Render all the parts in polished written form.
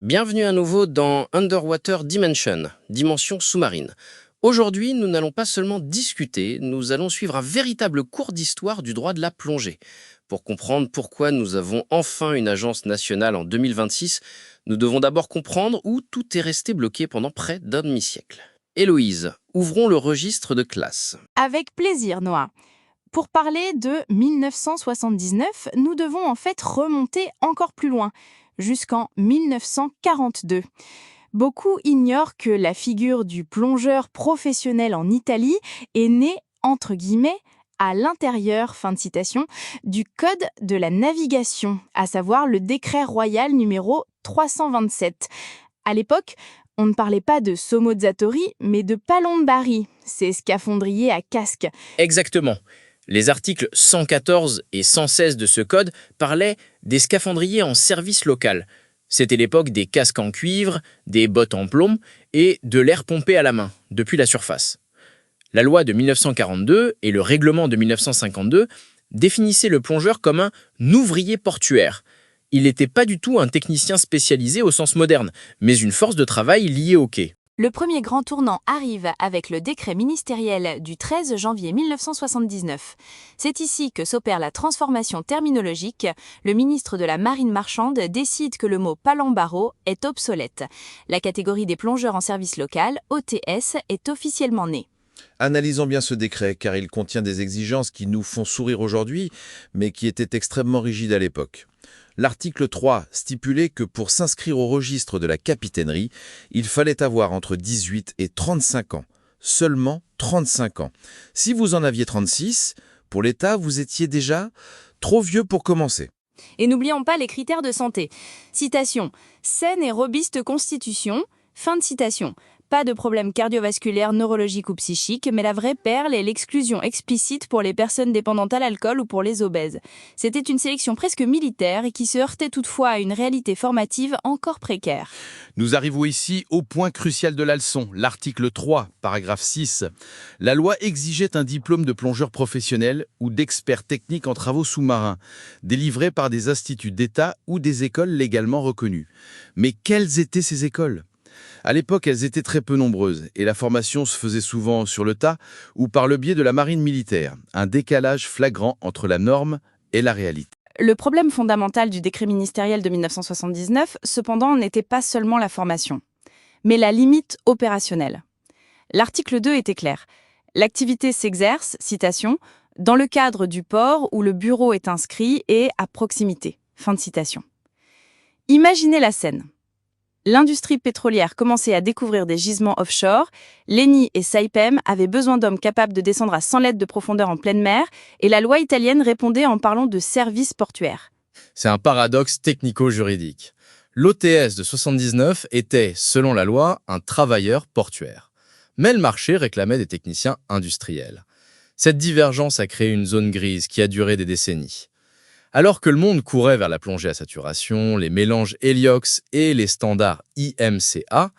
Bienvenue à nouveau dans Underwater Dimension, dimension sous-marine. Aujourd'hui, nous n'allons pas seulement discuter, nous allons suivre un véritable cours d'histoire du droit de la plongée. Pour comprendre pourquoi nous avons enfin une agence nationale en 2026, nous devons d'abord comprendre où tout est resté bloqué pendant près d'un demi-siècle. Héloïse, ouvrons le registre de classe. Avec plaisir, Noah. Pour parler de 1979, nous devons en fait remonter encore plus loin, jusqu'en 1942. Beaucoup ignorent que la figure du plongeur professionnel en Italie est née, entre guillemets, à l'intérieur, fin de citation, du Code de la navigation, à savoir le décret royal numéro 327. À l'époque, on ne parlait pas de somozzatori, mais de palombari, ces scaphandriers à casque. Exactement. Les articles 114 et 116 de ce code parlaient des scaphandriers en service local. C'était l'époque des casques en cuivre, des bottes en plomb et de l'air pompé à la main, depuis la surface. La loi de 1942 et le règlement de 1952 définissaient le plongeur comme un ouvrier portuaire. Il n'était pas du tout un technicien spécialisé au sens moderne, mais une force de travail liée au quai. Le premier grand tournant arrive avec le décret ministériel du 13 janvier 1979. C'est ici que s'opère la transformation terminologique. Le ministre de la Marine marchande décide que le mot palambaro est obsolète. La catégorie des plongeurs en service local, OTS, est officiellement née. Analysons bien ce décret, car il contient des exigences qui nous font sourire aujourd'hui, mais qui étaient extrêmement rigides à l'époque. L'article 3 stipulait que pour s'inscrire au registre de la capitainerie, il fallait avoir entre 18 et 35 ans. Seulement 35 ans. Si vous en aviez 36, pour l'État, vous étiez déjà trop vieux pour commencer. Et n'oublions pas les critères de santé. Citation. Saine et robuste constitution. Fin de citation. Pas de problème cardiovasculaire, neurologique ou psychique, mais la vraie perle est l'exclusion explicite pour les personnes dépendantes à l'alcool ou pour les obèses. C'était une sélection presque militaire et qui se heurtait toutefois à une réalité formative encore précaire. Nous arrivons ici au point crucial de la leçon, l'article 3, paragraphe 6. La loi exigeait un diplôme de plongeur professionnel ou d'expert technique en travaux sous-marins, délivré par des instituts d'État ou des écoles légalement reconnues. Mais quelles étaient ces écoles ? À l'époque, elles étaient très peu nombreuses et la formation se faisait souvent sur le tas ou par le biais de la marine militaire, un décalage flagrant entre la norme et la réalité. Le problème fondamental du décret ministériel de 1979, cependant, n'était pas seulement la formation, mais la limite opérationnelle. L'article 2 était clair. L'activité s'exerce, citation, dans le cadre du port où le bureau est inscrit et à proximité. Fin de citation. Imaginez la scène. L'industrie pétrolière commençait à découvrir des gisements offshore, l'ENI et Saipem avaient besoin d'hommes capables de descendre à 100 mètres de profondeur en pleine mer, et la loi italienne répondait en parlant de services portuaires. C'est un paradoxe technico-juridique. L'OTS de 79 était, selon la loi, un travailleur portuaire. Mais le marché réclamait des techniciens industriels. Cette divergence a créé une zone grise qui a duré des décennies. Alors que le monde courait vers la plongée à saturation, les mélanges Heliox et les standards IMCA,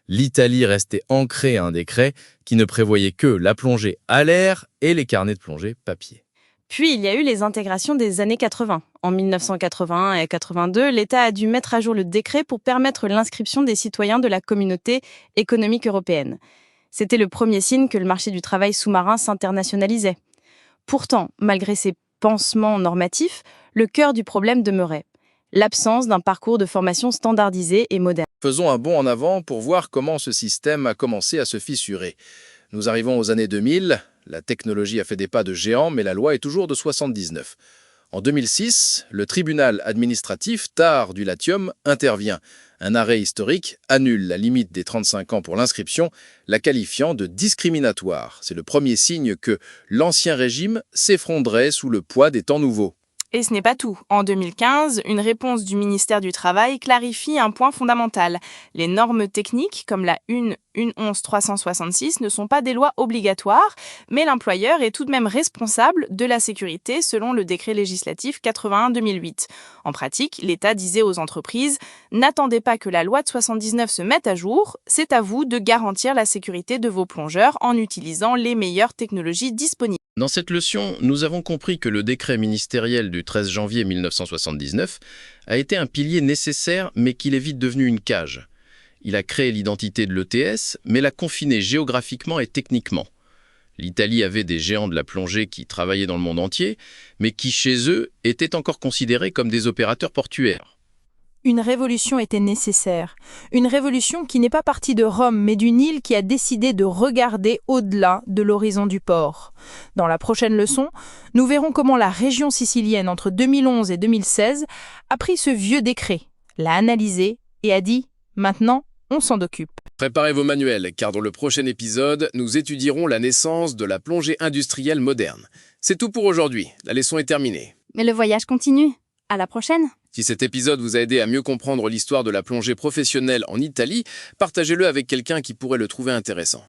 l'Italie restait ancrée à un décret qui ne prévoyait que la plongée à l'air et les carnets de plongée papier. Puis il y a eu les intégrations des années 80. En 1981 et 82, l'État a dû mettre à jour le décret pour permettre l'inscription des citoyens de la communauté économique européenne. C'était le premier signe que le marché du travail sous-marin s'internationalisait. Pourtant, malgré ces pansements normatifs, le cœur du problème demeurait l'absence d'un parcours de formation standardisé et moderne. Faisons un bond en avant pour voir comment ce système a commencé à se fissurer. Nous arrivons aux années 2000, la technologie a fait des pas de géant, mais la loi est toujours de 79. En 2006, le tribunal administratif Tard du Latium intervient. Un arrêt historique annule la limite des 35 ans pour l'inscription, la qualifiant de discriminatoire. C'est le premier signe que l'ancien régime s'effondrait sous le poids des temps nouveaux. Et ce n'est pas tout. En 2015, une réponse du ministère du Travail clarifie un point fondamental. Les normes techniques, comme la 1.11366, ne sont pas des lois obligatoires, mais l'employeur est tout de même responsable de la sécurité selon le décret législatif 81-2008. En pratique, l'État disait aux entreprises « N'attendez pas que la loi de 79 se mette à jour, c'est à vous de garantir la sécurité de vos plongeurs en utilisant les meilleures technologies disponibles ». Dans cette leçon, nous avons compris que le décret ministériel du 13 janvier 1979 a été un pilier nécessaire, mais qu'il est vite devenu une cage. Il a créé l'identité de l'ETS, mais l'a confiné géographiquement et techniquement. L'Italie avait des géants de la plongée qui travaillaient dans le monde entier, mais qui, chez eux, étaient encore considérés comme des opérateurs portuaires. Une révolution était nécessaire. Une révolution qui n'est pas partie de Rome, mais d'une île qui a décidé de regarder au-delà de l'horizon du port. Dans la prochaine leçon, nous verrons comment la région sicilienne, entre 2011 et 2016, a pris ce vieux décret, l'a analysé et a dit « Maintenant, on s'en occupe ». Préparez vos manuels, car dans le prochain épisode, nous étudierons la naissance de la plongée industrielle moderne. C'est tout pour aujourd'hui. La leçon est terminée. Mais le voyage continue. À la prochaine. Si cet épisode vous a aidé à mieux comprendre l'histoire de la plongée professionnelle en Italie, partagez-le avec quelqu'un qui pourrait le trouver intéressant.